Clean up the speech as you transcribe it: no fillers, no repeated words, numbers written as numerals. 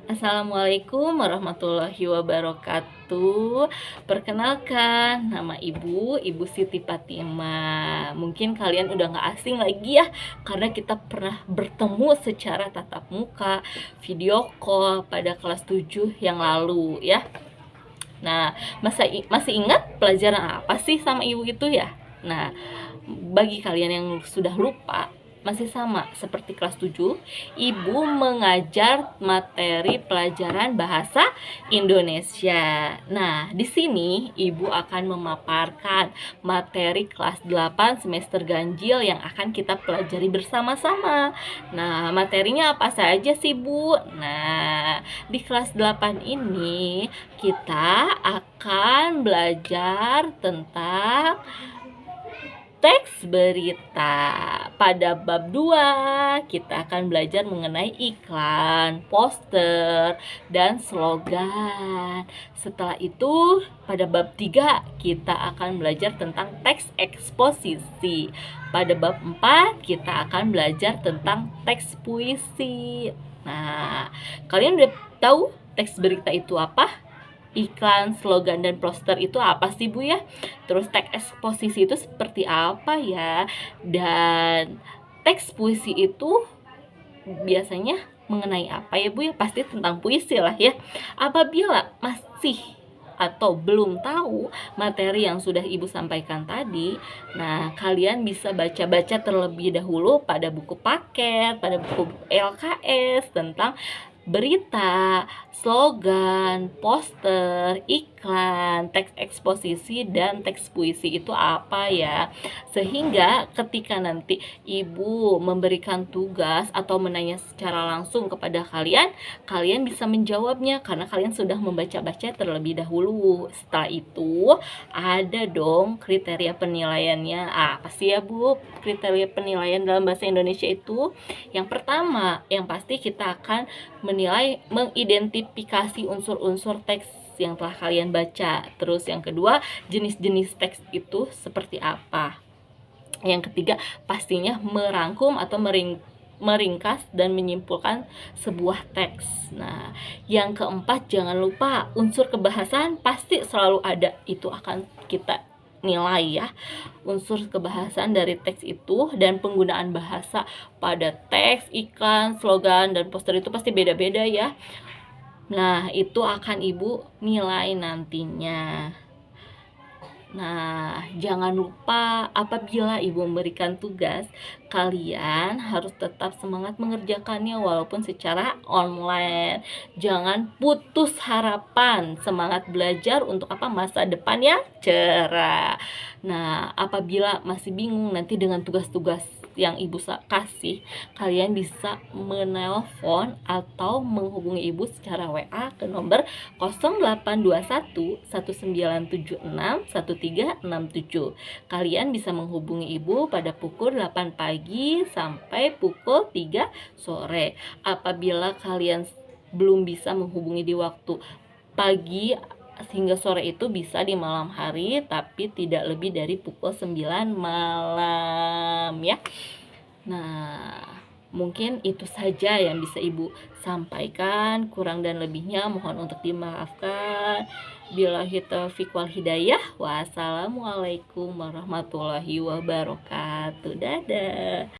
Assalamualaikum warahmatullahi wabarakatuh. Perkenalkan, nama Ibu Siti Fatimah. Mungkin kalian udah gak asing lagi ya, karena kita pernah bertemu secara tatap muka, video call pada kelas 7 yang lalu ya. Nah, masih ingat pelajaran apa sih sama Ibu itu ya? Nah, bagi kalian yang sudah lupa, masih sama seperti kelas 7, Ibu mengajar materi pelajaran bahasa Indonesia. Nah, di sini Ibu akan memaparkan materi kelas 8 semester ganjil yang akan kita pelajari bersama-sama. Nah, materinya apa saja sih, Bu? Nah, di kelas 8 ini kita akan belajar tentang teks berita. Pada bab 2 kita akan belajar mengenai iklan, poster, dan slogan. Setelah itu pada bab 3 kita akan belajar tentang teks eksposisi. Pada bab 4 kita akan belajar tentang teks puisi. Nah, kalian udah tahu teks berita itu apa? Iklan, slogan, dan poster itu apa sih, Bu ya? Terus teks eksposisi itu seperti apa ya? Dan teks puisi itu biasanya mengenai apa ya, Bu ya? Pasti tentang puisi lah ya. Apabila masih atau belum tahu materi yang sudah Ibu sampaikan tadi, nah kalian bisa baca-baca terlebih dahulu pada buku paket, pada buku LKS tentang berita, slogan, poster, iklan, teks eksposisi, dan teks puisi itu apa ya. Sehingga ketika nanti Ibu memberikan tugas atau menanya secara langsung kepada kalian, kalian bisa menjawabnya karena kalian sudah membaca-baca terlebih dahulu. Setelah itu ada dong kriteria penilaiannya. Apa sih ya, Bu, kriteria penilaian dalam bahasa Indonesia itu? Yang pertama, yang pasti kita akan menilai, mengidentifikasi unsur-unsur teks yang telah kalian baca. Terus yang kedua, jenis-jenis teks itu seperti apa. Yang ketiga, pastinya merangkum atau meringkas dan menyimpulkan sebuah teks. Nah, yang keempat, jangan lupa unsur kebahasan pasti selalu ada. Itu akan kita nilai ya, unsur kebahasan dari teks itu, dan penggunaan bahasa pada teks, iklan, slogan, dan poster itu pasti beda-beda ya. Nah, itu akan Ibu nilai nantinya. Nah, jangan lupa apabila Ibu memberikan tugas, kalian harus tetap semangat mengerjakannya walaupun secara online. Jangan putus harapan, semangat belajar untuk masa depan yang cerah. Nah, apabila masih bingung nanti dengan tugas-tugas yang Ibu kasih, kalian bisa menelpon atau menghubungi Ibu secara WA ke nomor 0821 1976 1367. Kalian bisa menghubungi Ibu pada pukul 8 pagi sampai pukul 3 sore. Apabila kalian belum bisa menghubungi di waktu pagi hingga sore, itu bisa di malam hari, tapi tidak lebih dari pukul 9 malam ya. Nah, mungkin itu saja yang bisa Ibu sampaikan. Kurang dan lebihnya mohon untuk dimaafkan. Billahi taufiq wal hidayah. Wassalamualaikum warahmatullahi wabarakatuh. Dadah.